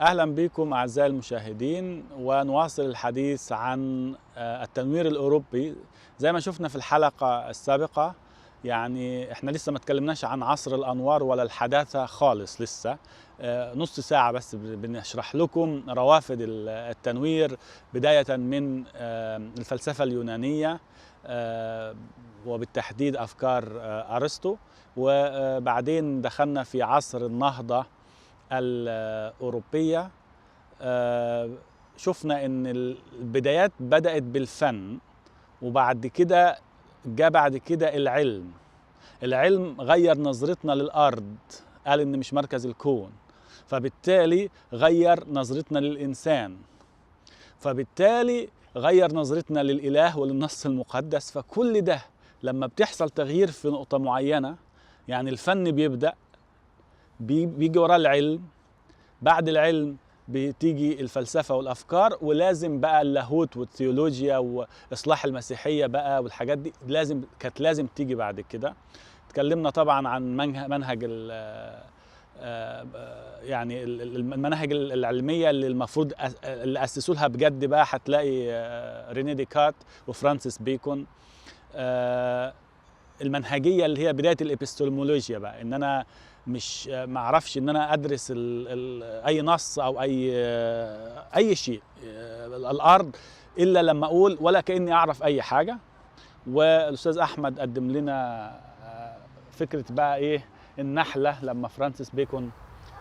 أهلا بكم أعزائي المشاهدين، ونواصل الحديث عن التنوير الأوروبي. زي ما شفنا في الحلقة السابقة، يعني احنا لسه ما تكلمناش عن عصر الأنوار ولا الحداثة خالص لسه. نص ساعة بس بنشرح لكم روافد التنوير، بداية من الفلسفة اليونانية وبالتحديد أفكار أرسطو، وبعدين دخلنا في عصر النهضة الأوروبية. شفنا إن البدايات بدأت بالفن، وبعد كده جاء بعد كده العلم غير نظرتنا للأرض، قال إن مش مركز الكون، فبالتالي غير نظرتنا للإنسان، فبالتالي غير نظرتنا للإله وللنص المقدس. فكل ده لما بتحصل تغيير في نقطة معينة، يعني الفن بيبدأ بيجي وراه العلم، بعد العلم بتيجي الفلسفة والأفكار، ولازم بقى اللاهوت والثيولوجيا وإصلاح المسيحية بقى والحاجات دي كانت لازم تيجي بعد كده. تكلمنا طبعا عن منهج يعني المناهج العلمية اللي المفروض اللي أسسوا لها بجد بقى، هتلاقي ريني ديكارت وفرانسيس بيكون. المنهجية اللي هي بداية الإبستمولوجيا بقى، إن أنا مش ما اعرفش ان انا ادرس اي نص او اي شيء الارض الا لما اقول ولا كاني اعرف اي حاجه. والاستاذ احمد قدم لنا فكره بقى ايه النحله، لما فرانسيس بيكون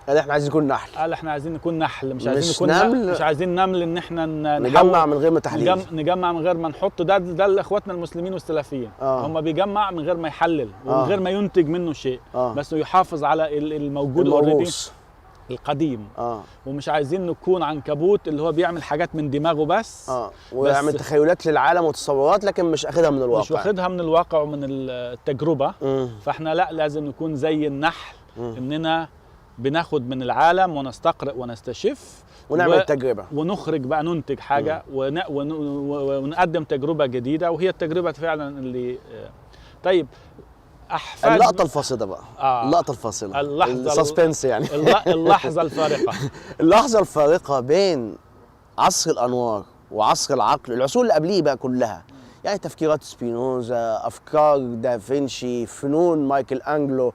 قال احنا عايزين نكون نحل. قال احنا عايزين نكون نحل، مش عايزين مش نكون نمل. مش عايزين نمل، ان احنا نجمع من غير ما تحليل، نجمع من غير ما نحط. ده لاخواتنا المسلمين والسلفيين. هم بيجمع من غير ما يحلل ومن غير ما ينتج منه شيء، بس يحافظ على الموجود اوريدي القديم. ومش عايزين نكون عنكبوت اللي هو بيعمل حاجات من دماغه بس ويعمل تخيلات للعالم وتصورات، لكن مش اخدها من الواقع، مش واخدها من الواقع ومن التجربه. فاحنا لا، لازم نكون زي النحل، اننا بناخد من العالم ونستقرئ ونستشف ونعمل تجربة ونخرج بقى، ننتج حاجة ونقدم تجربة جديدة، وهي التجربة فعلا اللي طيب اللقطة الفاصلة بقى. اللقطة الفاصلة، السسبنس يعني اللحظة الفارقة اللحظة الفارقة بين عصر الأنوار وعصر العقل، العصور اللي قبليه بقى كلها، يعني تفكيرات سبينوزا، أفكار دافنشي، فنون مايكل أنجلو،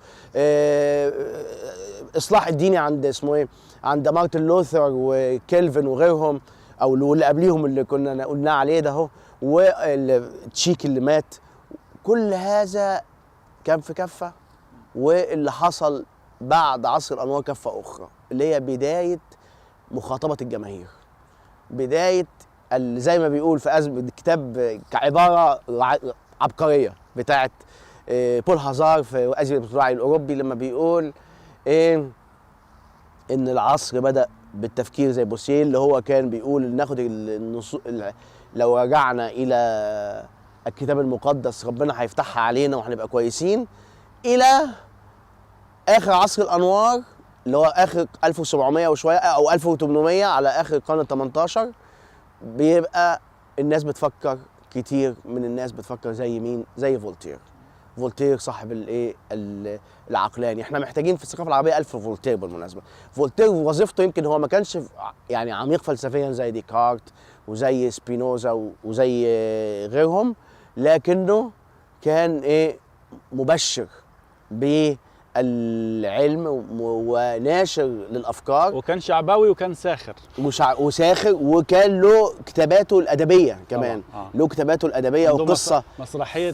إصلاح الديني عند اسمه إيه، عند مارتن لوثر وكيلفن وغيرهم، أو اللي قبليهم اللي كنا قلنا عليه ده اهو، والتشيك اللي مات. كل هذا كان في كفة، واللي حصل بعد عصر الأنوار كفة أخرى، اللي هي بداية مخاطبة الجماهير، بداية زي ما بيقول في الكتاب كعبارة عبقرية بتاعت بول هازار في أزمة الوعي الأوروبي، لما بيقول إن العصر بدأ بالتفكير زي بوسيه، اللي هو كان بيقول ناخد لو رجعنا إلى الكتاب المقدس ربنا هيفتحها علينا وهنبقى كويسين، إلى آخر عصر الأنوار اللي هو آخر 1700 وشوية أو 1800 على آخر القرن ال18. بيبقى الناس بتفكر، كتير من الناس بتفكر زي مين؟ زي فولتير صاحب الايه العقلاني. احنا محتاجين في الثقافه العربيه ألف فولتير بالمناسبه. فولتير وظيفته يمكن هو ما كانش يعني عميق فلسفيا زي ديكارت وزي سبينوزا وزي غيرهم، لكنه كان مبشر بالعلم وناشر للافكار، وكان شعبوي وكان ساخر وساخر، وكان له كتاباته الادبيه كمان. له كتاباته الادبيه وقصه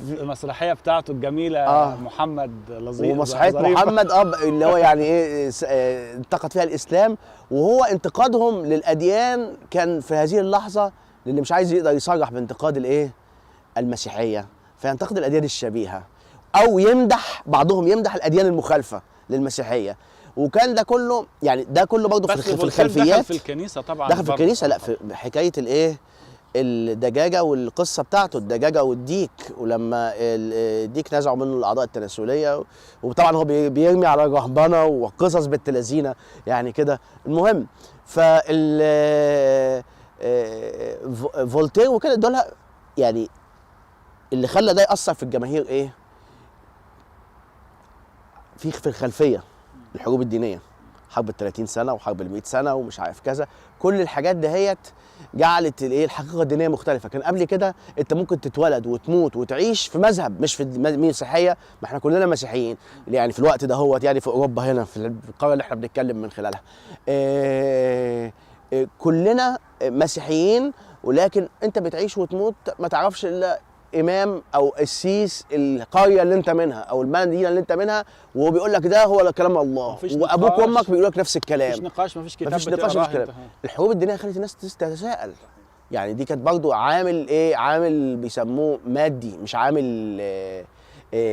المسرحيه بتاعته الجميله محمد لطيف، ومسرحيه محمد اللي هو يعني انتقد فيها الاسلام. وهو انتقادهم للاديان كان في هذه اللحظه، للي مش عايز يقدر يصرح بانتقاد المسيحيه، فينتقد الاديان الشبيهه، او بعضهم يمدح الاديان المخالفه للمسيحيه. وكان ده كله يعني برضه في الخلفيات. دخل في الكنيسه طبعا، دخل في الكنيسه. لا، في حكايه الدجاجه والقصه بتاعته، الدجاجه والديك، ولما الديك نزعوا منه الاعضاء التناسليه، وطبعا هو بيرمي على الرهبنه وقصص بنت لذينه يعني كده. المهم فولتير وكده دول يعني اللي خلى ده يأثر في الجماهير في الخلفيه الحروب الدينيه حرب ال 30 سنه وحرب ال 100 سنه ومش عارف كذا. كل الحاجات دهيت جعلت الايه الحقيقه الدينيه مختلفه. كان قبل كده انت ممكن تتولد وتموت وتعيش في مذهب مش في المسيحيه، ما احنا كلنا مسيحيين يعني في الوقت ده هو يعني في اوروبا هنا في القاره اللي احنا بنتكلم من خلالها. كلنا مسيحيين، ولكن انت بتعيش وتموت ما تعرفش الا امام او قسيس القريه اللي انت منها او المدينه اللي انت منها، وهو بيقول لك ده هو كلام الله، وابوك وامك بيقولوا لك نفس الكلام. مفيش نقاش، مفيش كتاب، مفيش نقاش، مفيش كلام. الحروب الدينيه خلت الناس تتساءل، يعني دي كانت برضو عامل ايه، عامل بيسموه مادي مش عامل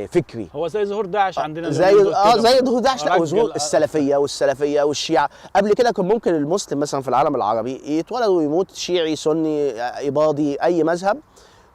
فكري. هو زي ظهور داعش عندنا، زي ظهور داعش او ظهور السلفيه والشيعه. قبل كده كان ممكن المسلم مثلا في العالم العربي يتولد ويموت شيعي سني اباضي اي مذهب،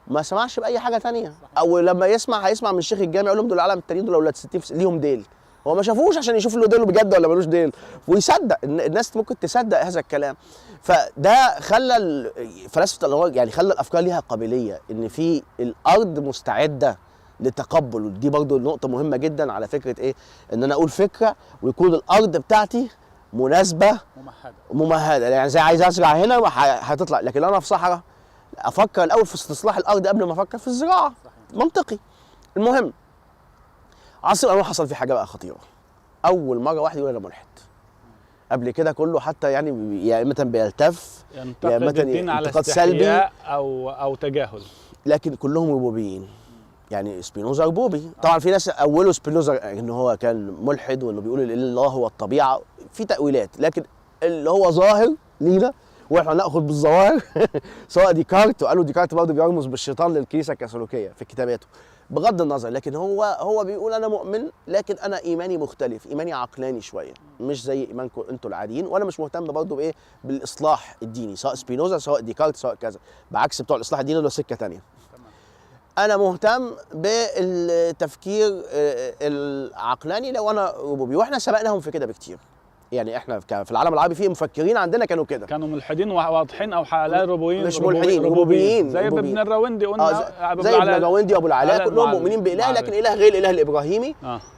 ما سمعش باي حاجه ثانيه، او لما يسمع هيسمع من شيخ الجامع يقول لهم دول العالم التانيين دول اولاد 60 ليهم ديل، هو ما شافوش عشان يشوف له ديل بجد ولا ملوش ديل، ويصدق. الناس ممكن تصدق هذا الكلام. فده خلى فلسفه يعني خلى الافكار ليها قابليه، ان في الارض مستعده للتقبل. ودي برضو نقطه مهمه جدا على فكره ايه، ان انا اقول فكره ويكون الارض بتاعتي مناسبه ممهده، يعني زي عايز ازرع هنا هتطلع، لكن لو انا في صحراء افكر الاول في استصلاح الارض قبل ما افكر في الزراعه. منطقي. المهم عصر الانوار حصل فيه حاجه بقى خطيره. اول مره واحد يقول انا ملحد. قبل كده كله حتى يعني يا اما بيلتف يا اما انتقاد سلبي او تجاهل، لكن كلهم ربوبيين. يعني سبينوزا ربوبي طبعا. في ناس اولوا سبينوزا ان هو كان ملحد وانه بيقول الله هو الطبيعه، في تاويلات، لكن اللي هو ظاهر لينا واحنا ناخذ بالظواهر سواء ديكارت، وقالوا ديكارت برضه بيرمز بالشيطان للكنيسه الكاثوليكيه في كتاباته بغض النظر، لكن هو بيقول انا مؤمن، لكن انا ايماني مختلف، ايماني عقلاني شويه مش زي ايمانكم انتوا العاديين، وانا مش مهتم برضه بايه بالاصلاح الديني، سواء سبينوزا سواء ديكارت سواء كذا، بعكس بتوع الاصلاح الديني دول سكه ثانيه. انا مهتم بالتفكير العقلاني لو انا ربوبي، واحنا سبقناهم في كده بكتير. يعني احنا في العالم العربي في مفكرين عندنا كانوا كده، كانوا ملحدين واضحين او حلال ربوبيين، مش ملحدين ربوبيين زي ابن الراوندي قلنا، زي ابن الراوندي وابو العلاء، كلهم مؤمنين باله، لكن اله غير الاله الابراهيمي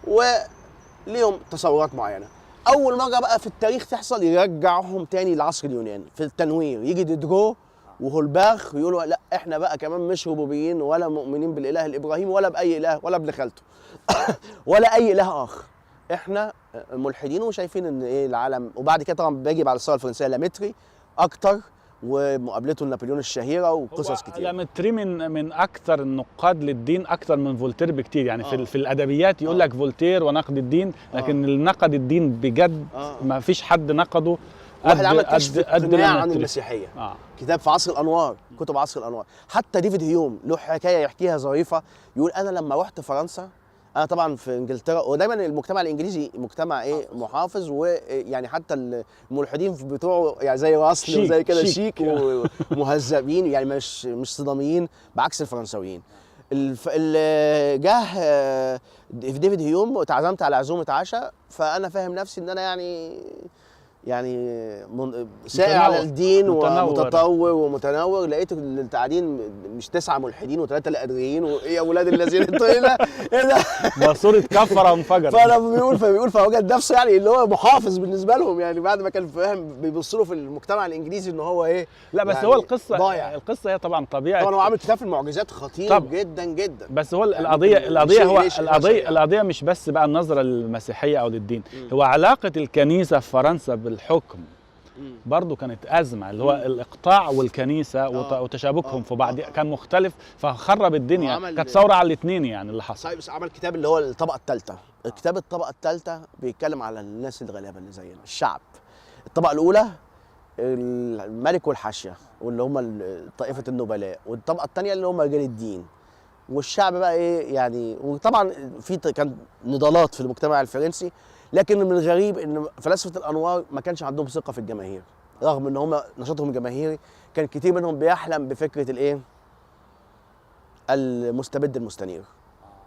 وليهم تصورات معينه. اول مره بقى في التاريخ تحصل يرجعهم تاني لعصر اليونان في التنوير، يجي ديدرو وهولباخ يقولوا لا احنا بقى كمان مش ربوبيين ولا مؤمنين بالاله الابراهيمي ولا باي اله ولا ابن خالته ولا اي اله اخر، احنا ملحدين وشايفين ان ايه العالم. وبعد كده طبعا بيجي على الثوره الفرنسيه لاميتري اكتر، ومقابلته لنابليون الشهيره وقصص كتير. لاميتري من اكثر النقاد للدين اكثر من فولتير بكتير، يعني في الادبيات يقول لك فولتير ونقد الدين، لكن اللي نقد الدين بجد ما فيش حد نقده. واحد عمل كشف اقتناع عن المسيحيه، كتاب في عصر الانوار، كتب عصر الانوار. حتى ديفيد هيوم له حكايه يحكيها ظريفه، يقول انا لما رحت فرنسا، انا طبعا في انجلترا، ودايما المجتمع الانجليزي مجتمع ايه محافظ، ويعني حتى الملحدين بتوعه يعني زي راسل وزي كده شيك ومهذبين، يعني مش صداميين بعكس الفرنساويين. اللي جه ديفيد هيوم اتعزمت على عزومه عشاء، فانا فاهم نفسي ان انا يعني سائر على الدين ومتطور ومتنور، لقيت القاعدين مش 9 ملحدين و3 لا ادريين، وايه يا اولاد الذين انتوا ايه ده؟ ماسوره كفره وانفجر. فانا بيقول فوجد نفسه يعني اللي هو محافظ بالنسبه لهم، يعني بعد ما كان فاهم بيبصوا له في المجتمع الانجليزي ان هو ايه. لا بس يعني هو القصه هي طبعا طبيعه. طبعا هو عامل كتاب في المعجزات خطير جدا جدا، بس هو القضيه مش بس بقى النظره للمسيحيه او للدين، هو علاقه الكنيسه في فرنسا بالحكم برضو كانت أزمة، اللي هو الإقطاع والكنيسة وتشابكهم في بعض كان مختلف، فخرب الدنيا. كانت ثورة على الاثنين يعني اللي حصل. بس عمل كتاب اللي هو الطبقة الثالثة. كتاب الطبقة الثالثة بيتكلم على الناس الغلابة اللي زينا، الشعب. الطبقة الأولى الملك والحاشية واللي هم طائفة النبلاء، والطبقة الثانية اللي هم رجال الدين، والشعب بقى ايه يعني. وطبعا كان نضالات في المجتمع الفرنسي، لكن من الغريب ان فلاسفه الانوار ما كانش عندهم ثقه في الجماهير، رغم ان هم نشاطهم الجماهيري كان كتير منهم بيحلم بفكره الايه المستبد المستنير.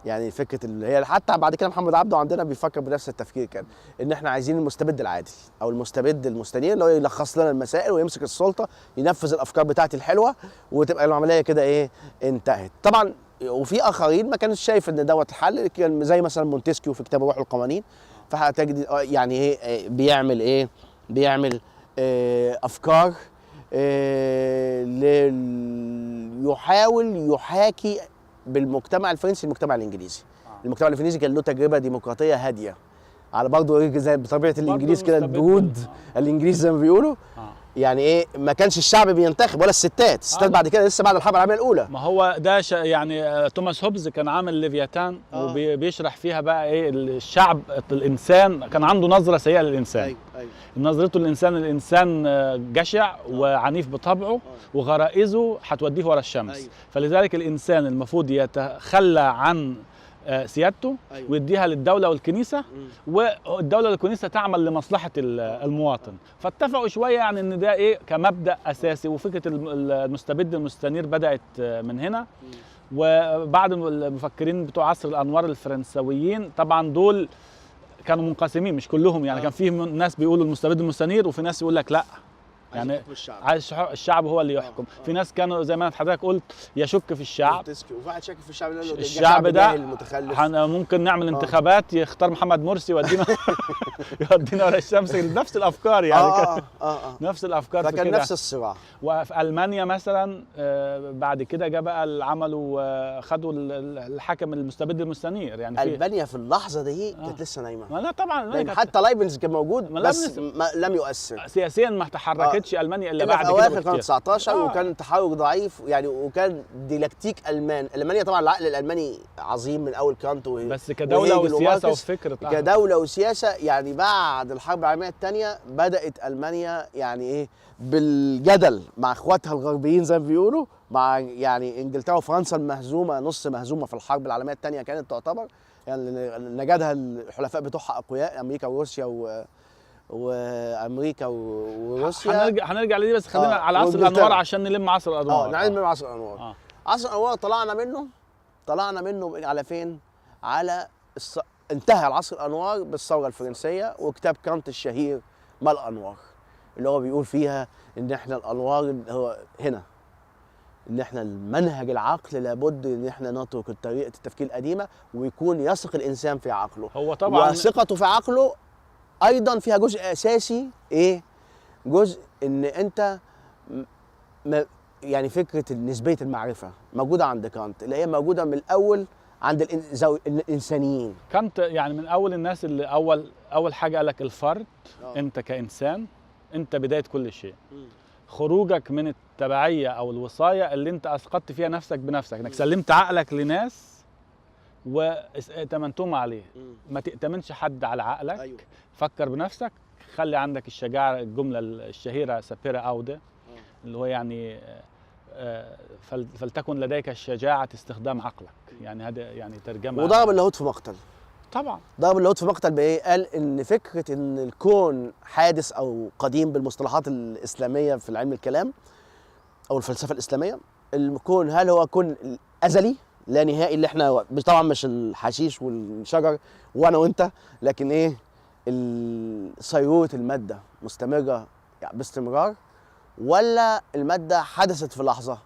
يعني فكره اللي هي حتى بعد كده محمد عبده عندنا بيفكر بنفس التفكير، كان ان احنا عايزين المستبد العادل او المستبد المستنير، اللي هو يلخص لنا المسائل ويمسك السلطه ينفذ الافكار بتاعتي الحلوه وتبقى العمليه كده ايه انتهت. طبعا وفي اخرين ما كانش شايف ان دوت الحل، كان زي مثلا مونتسكيو في كتاب روح القوانين. فهتجد يعني ايه بيعمل ايه، بيعمل افكار يحاول يحاكي بالمجتمع الفرنسي المجتمع الانجليزي. المجتمع الانجليزي كان له تجربه ديمقراطيه هاديه، على برضه زي بطبيعه الانجليز كده، البرود الانجليز زي ما بيقولوا. يعني ايه، ما كانش الشعب بينتخب ولا الستات بعد كده لسه بعد الحرب العالميه الاولى. ما هو ده يعني توماس هوبز كان عامل ليفياتان وبيشرح فيها بقى ايه الشعب، الانسان كان عنده نظره سيئه للانسان. أيوة. نظرته الانسان جشع وعنيف بطبعه وغرائزه هتوديه ورا الشمس. أيوة. فلذلك الانسان المفروض يتخلى عن سيادته ويديها للدولة والكنيسة، والدولة والكنيسة تعمل لمصلحة المواطن. فاتفقوا شوية يعني ان ده ايه كمبدأ اساسي. وفكرة المستبد المستنير بدأت من هنا. وبعد المفكرين بتوع عصر الانوار الفرنسويين طبعا دول كانوا منقسمين، مش كلهم يعني. كان في ناس بيقولوا المستبد المستنير، وفي ناس يقول لك لا، يعني عايز الشعب هو اللي يحكم. في ناس كانوا زي ما حضرتك قلت يشك في الشعب، وواحد شاك في الشعب ده المتخلف. ممكن نعمل انتخابات يختار محمد مرسي يودينا يودينا ورا الشمس. نفس الافكار يعني نفس الافكار. فكان نفس الصراع. وفي المانيا مثلا بعد كده جاء بقى عملوا خدوا الحاكم المستبد المستنير. يعني المانيا في اللحظه دي كانت لسه نايمه. لا طبعا حتى لايبنز كان موجود بس لم يؤثر سياسيا، ما تحركتش المانيا الا بعد كده اواخر القرن 19. وكان تحرك ضعيف يعني، وكان ديالكتيك المانيا طبعا العقل الالماني عظيم من اول كانت بس كدوله وسياسه وفكر كدوله وسياسه. يعني بعد الحرب العالميه الثانيه بدات المانيا يعني ايه بالجدل مع اخواتها الغربيين زي ما بيقولوا، مع يعني انجلترا وفرنسا المهزومه نص مهزومه في الحرب العالميه الثانيه كانت تعتبر، يعني نجدها الحلفاء بتوعها اقوياء، امريكا وروسيا وامريكا وروسيا. هنرجع لدي، بس خلينا على عصر الانوار عشان نلم عصر الانوار. نلم عصر الانوار. عصر الانوار طلعنا منه على فين؟ على انتهى العصر الانوار بالثوره الفرنسيه وكتاب كانت الشهير ما الانوار، اللي هو بيقول فيها ان احنا الانوار هو هنا، ان احنا المنهج العقل لابد ان احنا نترك طريقه التفكير القديمه ويكون يثق الانسان في عقله. هو طبعا وثقته في عقله ايضا فيها جزء اساسي، ايه؟ جزء ان انت يعني فكره نسبيه المعرفه موجوده عند كانت، اللي هي موجوده من الاول عند الانسانيين. كانت يعني من اول الناس اللي اول حاجه قال لك الفرد. انت كانسان انت بدايه كل شيء. خروجك من التبعيه او الوصايه اللي انت اسقطت فيها نفسك بنفسك، انك سلمت عقلك لناس واتمنتم عليه. ما تأتمنش حد على عقلك. أيوة. فكر بنفسك، خلي عندك الشجاعه. الجمله الشهيره سابيرا اودي اللي هو يعني فلتكن لديك الشجاعه استخدام عقلك. يعني هذا يعني ترجمه. وضرب اللاهوت في مقتل. طبعا ضرب اللاهوت في مقتل بايه؟ قال ان فكره ان الكون حادث او قديم بالمصطلحات الاسلاميه في علم الكلام او الفلسفه الاسلاميه. الكون هل هو كون ازلي لا نهائي، اللي احنا طبعا مش الحشيش والشجر وانا وانت، لكن ايه؟ صيروره الماده مستمره يعني باستمرار، ولا الماده حدثت في لحظه؟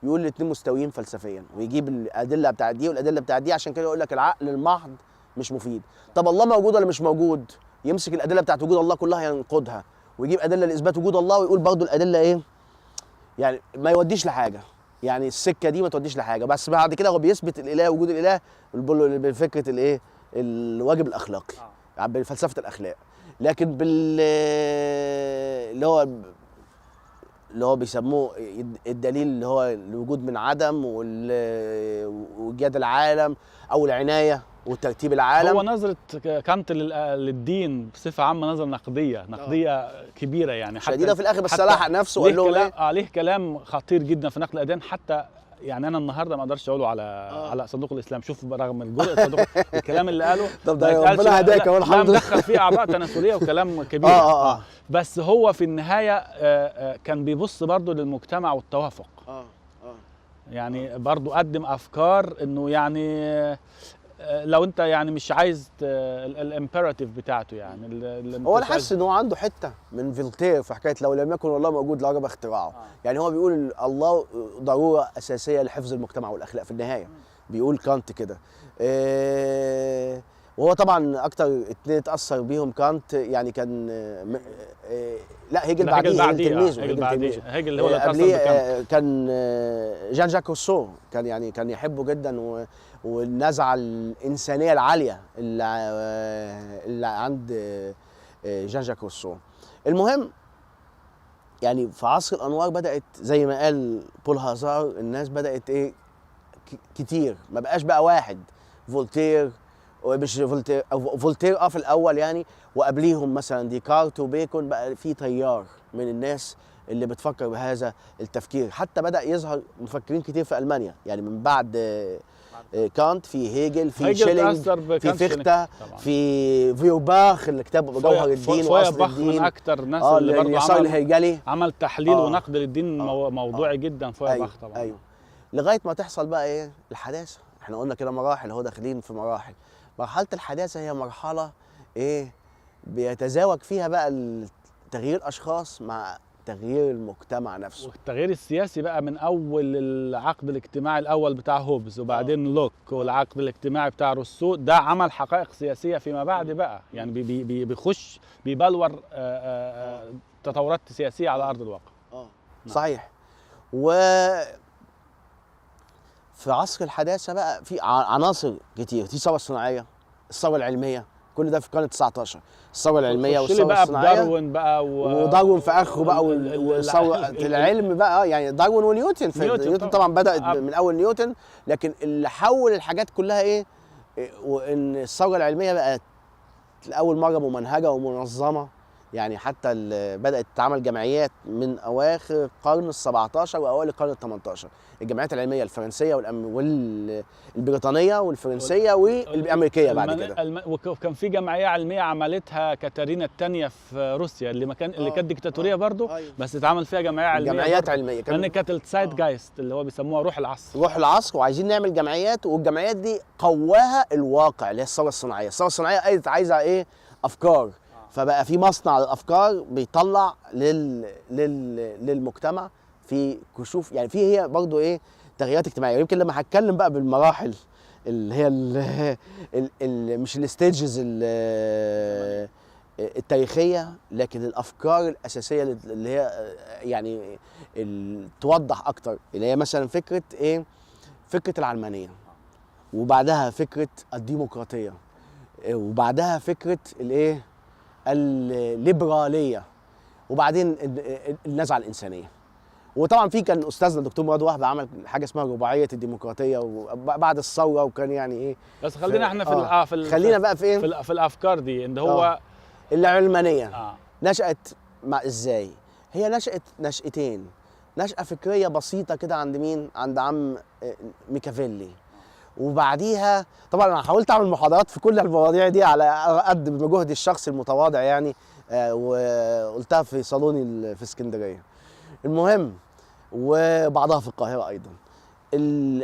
يقول الاثنين مستويين فلسفيا، ويجيب الادله بتاعت دي والادله بتاعت دي. عشان كده يقول لك العقل المحض مش مفيد. طب الله موجود ولا مش موجود؟ يمسك الادله بتاعت وجود الله كلها ينقضها، ويجيب ادله لاثبات وجود الله ويقول برضه الادله ايه؟ يعني ما يوديش لحاجه. يعني السكه دي ما توديش لحاجه. بس بعد كده هو بيثبت الاله، وجود الاله بفكره الايه؟ الواجب الاخلاقي، يعني بفلسفه الاخلاق. لكن اللي هو بيسموه الدليل اللي هو الوجود من عدم وايجاد العالم او العنايه وترتيب العالم. هو نظره كانت للدين بصفه عامه نظره نقديه كبيره يعني، حتى شديده في الاخر. بس لحق نفسه وقال لهم ايه؟ عليه كلام خطير جدا في نقل الاديان. حتى يعني انا النهارده ما اقدرش اقوله على صندوق الاسلام. شوف رغم الجرأة صندوق الكلام اللي قاله. طب ده ربنا هداك اهو الحمد لله. مدخل فيه اعضاء تناسليه وكلام كبير. بس هو في النهايه كان بيبص برضه للمجتمع والتوافق. يعني برضه قدم افكار انه يعني لو انت يعني مش عايز الامبيراتيف بتاعته يعني هو انا حاسس ان هو عنده حته من فولتير في حكايه لو لم يكن الله موجود لوجب اختراعه. يعني هو بيقول الله ضروره اساسيه لحفظ المجتمع والاخلاق في النهايه. بيقول كانت كده. وهو طبعا اكتر اتنين اتاثر بيهم كانت، يعني كان لا هيجل بعديه، هيجل تلميذه، هيجل بعديه، هيجل اللي هو اللي اتاثر قبليه بكانت. كان جان جاك روسو، كان يعني كان يحبه جدا، والنزعه الانسانيه العاليه اللي عند جان جاك روسو. المهم يعني في عصر الانوار بدات زي ما قال بول هازار، الناس بدات ايه كتير، ما بقاش بقى واحد، فولتير ومش فولتير أو فولتير في الاول يعني، وقبليهم مثلا ديكارت وبيكون، بقى في تيار من الناس اللي بتفكر بهذا التفكير. حتى بدا يظهر مفكرين كتير في المانيا، يعني من بعد كانت في هيجل، في شيلينج، في فيخته، في فيوباخ اللي كتاب جوهر الدين واصل الدين. من اكتر الناس اللي برضه عمل تحليل ونقد للدين موضوعي جدا. فويرباخ طبعا. ايوه لغايه ما تحصل بقى ايه الحداثه. احنا قلنا كده مراحل، اهو داخلين في مراحل. مرحله الحداثه هي مرحله ايه بيتزاوج فيها بقى تغيير الاشخاص مع تغيير المجتمع نفسه، والتغيير السياسي بقى من اول العقد الاجتماعي الاول بتاع هوبز، وبعدين لوك، والعقد الاجتماعي بتاع روسو، ده عمل حقائق سياسيه فيما بعد بقى، يعني بيخش بيبلور تطورات سياسيه على ارض الواقع. صحيح. و في عصر الحداثه بقى في عناصر كتير، في الثوره الصناعيه، الثوره العلميه، كل ده في القرن 19. الثوره العلميه والثوره الصناعيه، داروين بقى وداروين في اخره بقى، والثوره العلم بقى، يعني داروين ونيوتن. نيوتن طبعا بدات من اول نيوتن، لكن اللي حول الحاجات كلها ايه وان الثوره العلميه بقت لاول مره ممنهجه ومنظمه. يعني حتى بدات تتعمل جمعيات من اواخر القرن ال17 واوائل القرن ال18، الجمعيات العلميه الفرنسيه والبريطانيه والفرنسيه والامريكيه بعد كده. وكان في جمعيه علميه عملتها كاتارينا الثانيه في روسيا، اللي كانت ديكتاتوريه برضه، بس اتعمل فيها جمعيه علميه، جمعيات علميه، لان كانت السايد جايست اللي هو بيسموها روح العصر. روح العصر، وعايزين نعمل جمعيات، والجمعيات دي قواها الواقع اللي هي الثوره الصناعيه. الثوره الصناعيه عايزه ايه؟ افكار. فبقى في مصنع الافكار بيطلع للمجتمع في كشوف، يعني في هي برضو ايه تغييرات اجتماعيه. يمكن لما هتكلم بقى بالمراحل اللي هي مش الستيجز التاريخيه، لكن الافكار الاساسيه اللي هي يعني توضح اكتر، اللي هي مثلا فكره ايه، فكره العلمانيه، وبعدها فكره الديمقراطيه، وبعدها فكره الايه الليبراليه، وبعدين النزعه الانسانيه. وطبعا في كان استاذنا الدكتور مراد وهب عمل حاجه اسمها رباعيه الديمقراطيه وبعد الثوره، وكان يعني ايه. بس خلينا احنا خلينا بقى في ايه، في الافكار دي، ان هو العلمانيه نشات ازاي؟ هي نشات نشأتين. نشأة فكريه بسيطه كده عند مين؟ عند عم ميكافيلي. وبعديها طبعا انا حاولت اعمل محاضرات في كل المواضيع دي على قد مجهودي الشخصي المتواضع يعني، وقلتها في صالوني في اسكندريه. المهم، وبعضها في القاهره ايضا.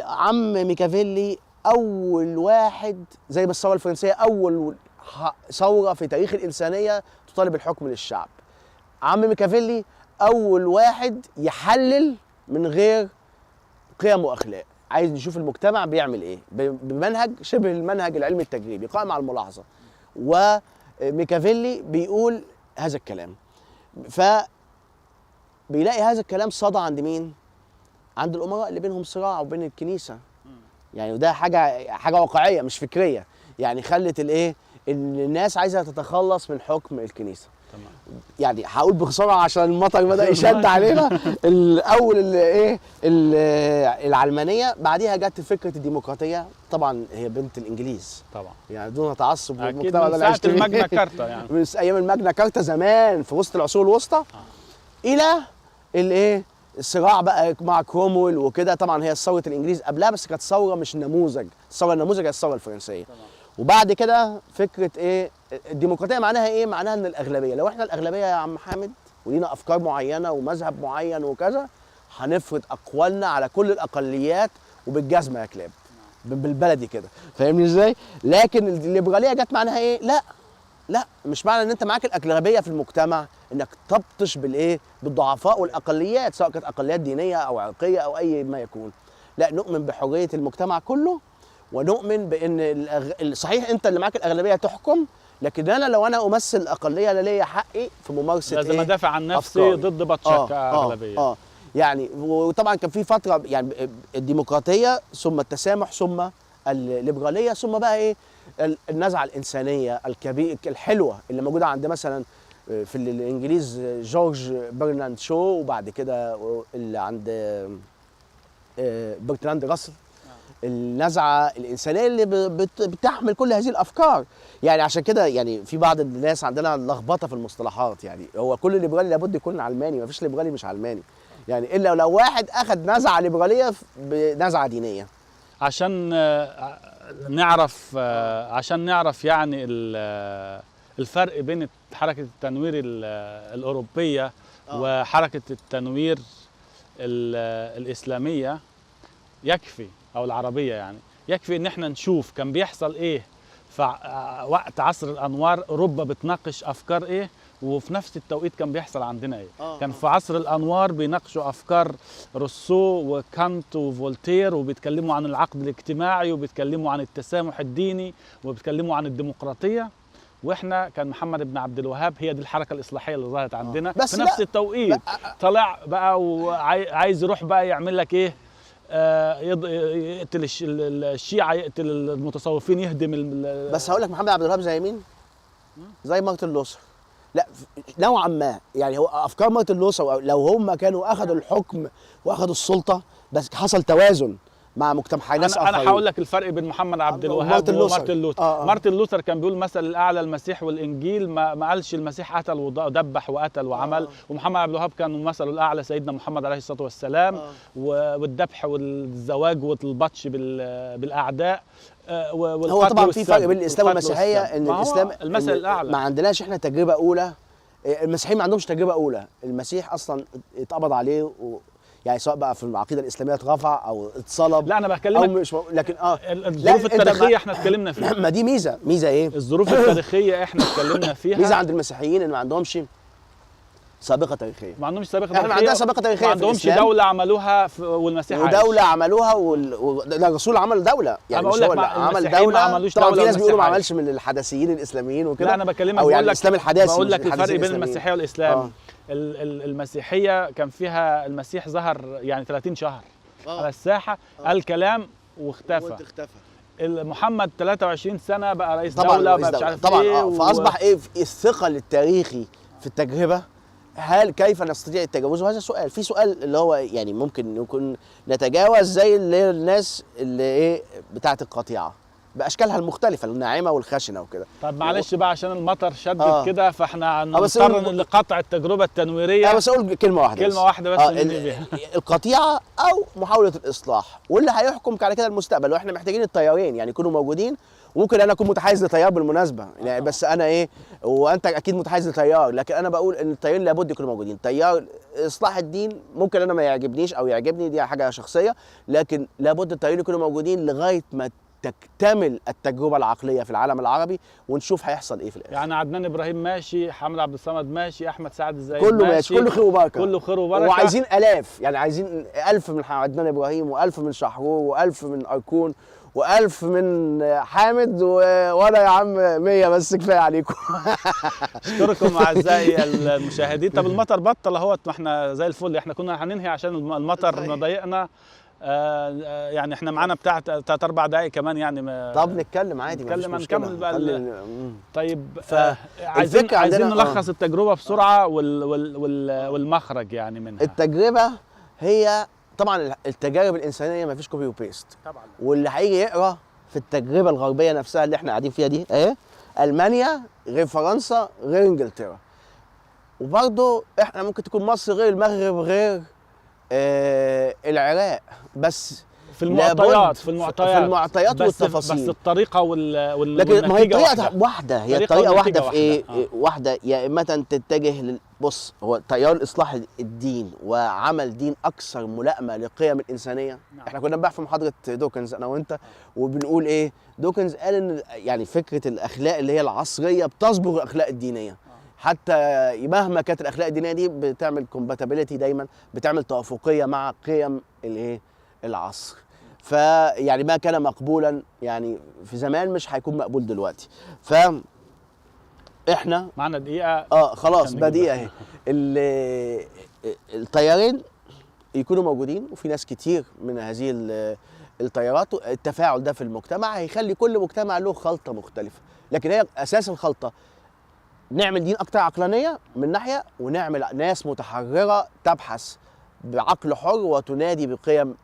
عم ميكافيلي اول واحد، زي ما الثوره الفرنسيه اول ثوره في تاريخ الانسانيه تطالب الحكم للشعب. عم ميكافيلي اول واحد يحلل من غير قيم واخلاق، عايز نشوف المجتمع بيعمل ايه بمنهج شبه المنهج العلمي التجريبي قائم على الملاحظه. وميكافيلي بيقول هذا الكلام، بيلاقي هذا الكلام صدى عند مين؟ عند الامراء اللي بينهم صراع وبين الكنيسه. يعني وده حاجه واقعيه مش فكريه، يعني خلت الايه ان الناس عايزه تتخلص من حكم الكنيسه. تمام. يعني هقول بسرعه عشان المطر بدا يشد علينا. الاول الايه العلمانيه، بعديها جت فكره الديمقراطيه، طبعا هي بنت الانجليز طبعا، يعني دون تعصب للمجتمع ده، من ساعه الماجنا كارتا، يعني من ايام الماجنا كارتا زمان في وسط العصور الوسطى الى الايه الصراع بقى مع كرومويل وكده. طبعا هي ثوره الانجليز قبلها، بس كانت ثوره مش نموذج. الثوره النموذج هي الثوره الفرنسيه. طبعا. وبعد كده فكره ايه الديمقراطيه، معناها ايه؟ معناها ان الاغلبيه، لو احنا الاغلبيه يا عم حامد ولينا افكار معينه ومذهب معين وكذا، هنفرض اقوالنا على كل الاقليات وبالجزمه يا كلاب، بالبلدي كده، فاهمني ازاي؟ لكن الليبراليه جت معناها ايه؟ لا مش معنى ان انت معاك الاغلبيه في المجتمع انك تبطش بالايه بالضعفاء والاقليات، سواء كانت اقليات دينيه او عرقيه او اي ما يكون. لا، نؤمن بحريه المجتمع كله ونؤمن بان صحيح انت اللي معاك الاغلبيه تحكم، لكن انا لو انا امثل الاقليه انا ليا حقي في ممارسه لازم ادافع عن نفسي أفكاري. ضد بطشة كاغلبيه. يعني وطبعا كان في فتره يعني الديمقراطيه ثم التسامح ثم الليبراليه ثم بقى ايه النزعه الانسانيه الحلوه اللي موجوده عند مثلا في الانجليز جورج برناند شو، وبعد كده اللي عند برتراند راسل، النزعه الانسانيه اللي بتحمل كل هذه الافكار. يعني عشان كده يعني في بعض الناس عندنا لخبطه في المصطلحات، يعني هو كل ليبرالي لابد يكون علماني، ما فيش ليبرالي مش علماني، يعني الا لو واحد اخذ نزعه ليبراليه بنزعه دينيه. عشان نعرف يعني الفرق بين حركه التنوير الاوروبيه وحركه التنوير الاسلاميه، يكفي او العربيه يعني يكفي ان احنا نشوف كان بيحصل ايه في وقت عصر الانوار، اوروبا بتناقش افكار ايه، وفي نفس التوقيت كان بيحصل عندنا ايه. كان في عصر الانوار بيناقشوا افكار روسو وكانت وفولتير، وبيتكلموا عن العقد الاجتماعي، وبيتكلموا عن التسامح الديني، وبيتكلموا عن الديمقراطيه. واحنا كان محمد بن عبد الوهاب هي دي الحركه الاصلاحيه اللي ظهرت عندنا بس في نفس التوقيت. طلع بقى وعايز يروح بقى يعمل لك ايه، يقتل الشيعة، يقتل المتصوفين، يهدم بس هقول لك محمد عبد الوهاب زي مين؟ زي مارتن لوثر. لا نوعا ما يعني هو افكار مارتن لوثر لو هم كانوا اخذوا الحكم واخذوا السلطه بس حصل توازن مع مجتمع ناس اخرين. انا هقول لك الفرق بين محمد عبد الوهاب ومارتن لوثر. مارتن لوثر كان بيقول مثل الاعلى المسيح والانجيل، ما قالش المسيح قتل ودبح وقتل وعمل. ومحمد عبد الوهاب كان مثله الاعلى سيدنا محمد عليه الصلاه والسلام، والذبح والزواج والبطش بالاعداء. هو طبعا في فرق بين الاسلام والمسيحيه، ان الاسلام المثل الاعلى. ما عندناش احنا تجربه اولى، المسيحيين ما عندهمش تجربه اولى. المسيح اصلا اتقبض عليه يعني سواء بقى في العقيده الاسلاميه اترفع او اتصلب. لا انا بكلمك مش لكن الظروف التاريخيه احنا اتكلمنا فيها. ما دي ميزه ايه؟ الظروف التاريخيه احنا اتكلمنا فيها. ميزه عند المسيحيين ان ما عندهمش سابقه تاريخيه. ما عندهمش سابقه تاريخيه. احنا عندنا سابقه تاريخيه، ما عندهمش دوله عملوها والمسيح عايش. ودوله عملوها الرسول عمل دوله، يعني مش هو عمل دوله. ما عملوش طبعا دوله. في ناس بيقولوا ما عملش من الحدثيين الاسلاميين وكده. لا انا بكلمك او يعني الاسلام الحداثي. بقول لك الفرق بين المسيحيه والاسلام. المسيحيه كان فيها المسيح ظهر يعني 30 شهر على الساحه، قال كلام واختفى. محمد 23 سنه بقى رئيس دوله، بقى مش عارف طبعا ايه فاصبح ايه الثقل التاريخي في التجربه. هل كيف نستطيع التجاوز؟ وهذا سؤال. في سؤال اللي هو يعني ممكن يكون نتجاوز زي اللي الناس اللي ايه بتاعه القطيعه باشكالها المختلفه، الناعمه والخشنه وكده. طب معلش بقى عشان المطر شدد كده، فاحنا نضطر لقطع التجربه التنويريه. بس اقول كلمه واحده بس بيها. القطيعه او محاوله الاصلاح، واللي هيحكم على كده المستقبل. واحنا محتاجين التيارين يعني يكونوا موجودين. وممكن انا اكون متحيز لتيار بالمناسبه يعني، بس انا ايه، وانت اكيد متحيز لتيار، لكن انا بقول ان التيارين لابد يكونوا موجودين. تيار اصلاح الدين ممكن انا ما يعجبنيش او يعجبني، دي حاجه شخصيه، لكن لابد التيارين يكونوا موجودين لغايه ما تكتمل التجربه العقليه في العالم العربي، ونشوف هيحصل ايه في الاخر. يعني عدنان ابراهيم ماشي، حمد عبد الصمد ماشي، احمد سعد الزايد كله ماشي، كله خير وبركه، كله خير وبركه. وعايزين الاف، يعني عايزين 1000 من عدنان ابراهيم، و1000 من شحرور، و1000 من اركون، و1000 من حامد، وانا يا عم 100 بس كفايه عليكم. اشكركم اعزائي المشاهدين. طب المطر بطل اهوت، ما احنا زي الفل. احنا كنا هننهي عشان المطر مضايقنا. يعني احنا معانا بتاع 3-4 دقايق كمان يعني. طب نتكلم عادي، نكمل بقى. طيب عايزين نلخص التجربه بسرعه والمخرج يعني منها. التجربه هي طبعا التجارب الانسانيه ما فيش كوبي وبيست طبعا. واللي هيجي يقرا في التجربه الغربيه نفسها اللي احنا قاعدين فيها دي اهي، المانيا غير فرنسا غير انجلترا، وبرضه احنا ممكن تكون مصر غير المغرب غير العراق، بس في المعطيات والتفاصيل، بس الطريقه لكن ما هي الطريقه واحده. هي الطريقه واحده في ايه؟ واحده، يا اما تتجه بص، هو تيار اصلاح الدين وعمل دين اكثر ملائمه للقيم الانسانيه. احنا كنا امبارح في محاضره دوكنز انا وانت، وبنقول ايه؟ دوكنز قال ان يعني فكره الاخلاق اللي هي العصريه بتصبغ الاخلاق الدينيه، حتى مهما كانت الاخلاق الدينيه دي بتعمل كومباتيبيليتي، دايما بتعمل توافقيه مع قيم الايه؟ العصر. فيعني ما كان مقبولا يعني في زمان مش هيكون مقبول دلوقتي. ف احنا معنا دقيقه خلاص عشان بقى نجيب دقيقه اهي. الطيارين يكونوا موجودين، وفي ناس كتير من هذه التيارات. التفاعل ده في المجتمع هيخلي كل مجتمع له خلطه مختلفه، لكن هي اساس الخلطه نعمل دين اكتر عقلانيه من ناحيه، ونعمل ناس متحرره تبحث بعقل حر وتنادي بقيم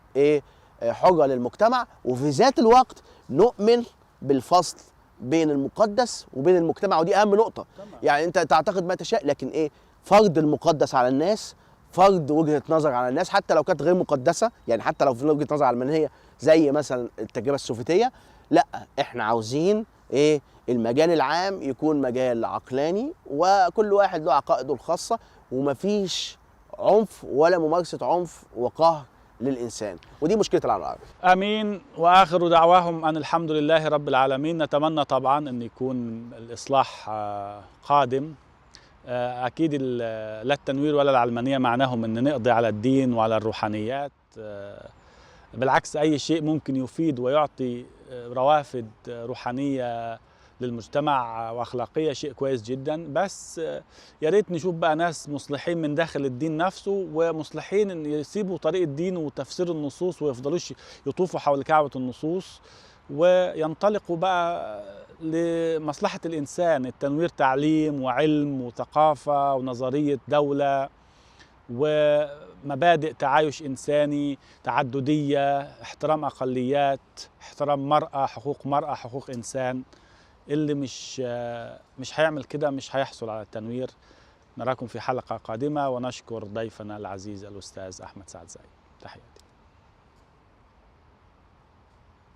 حره للمجتمع، وفي ذات الوقت نؤمن بالفصل بين المقدس وبين المجتمع، ودي اهم نقطه. يعني انت تعتقد ما تشاء، لكن فرض المقدس على الناس، فرض وجهه نظر على الناس حتى لو كانت غير مقدسه، يعني حتى لو في وجهه نظر علمانيه زي مثلا التجربه السوفيتيه، لا احنا عاوزين المجال العام يكون مجال عقلاني، وكل واحد له عقائده الخاصه، ومفيش عنف ولا ممارسه عنف وقهر للانسان، ودي مشكله العالم العربي. امين. واخر دعواهم ان الحمد لله رب العالمين. نتمنى طبعا ان يكون الاصلاح قادم. اكيد لا التنوير ولا العلمانيه معناهم ان نقضي على الدين وعلى الروحانيات، بالعكس اي شيء ممكن يفيد ويعطي روافد روحانيه للمجتمع واخلاقيه شيء كويس جدا. بس يا ريت نشوف بقى ناس مصلحين من داخل الدين نفسه، ومصلحين ان يسيبوا طريق الدين وتفسير النصوص ويفضلوش يطوفوا حول كعبه النصوص، وينطلقوا بقى لمصلحه الانسان. التنوير تعليم وعلم وثقافه ونظريه دوله ومبادئ تعايش إنساني، تعددية، احترام أقليات، احترام مرأة، حقوق إنسان. اللي مش هيعمل كده مش هيحصل على التنوير. نراكم في حلقة قادمة، ونشكر ضيفنا العزيز الأستاذ أحمد سعد زايد. تحياتي.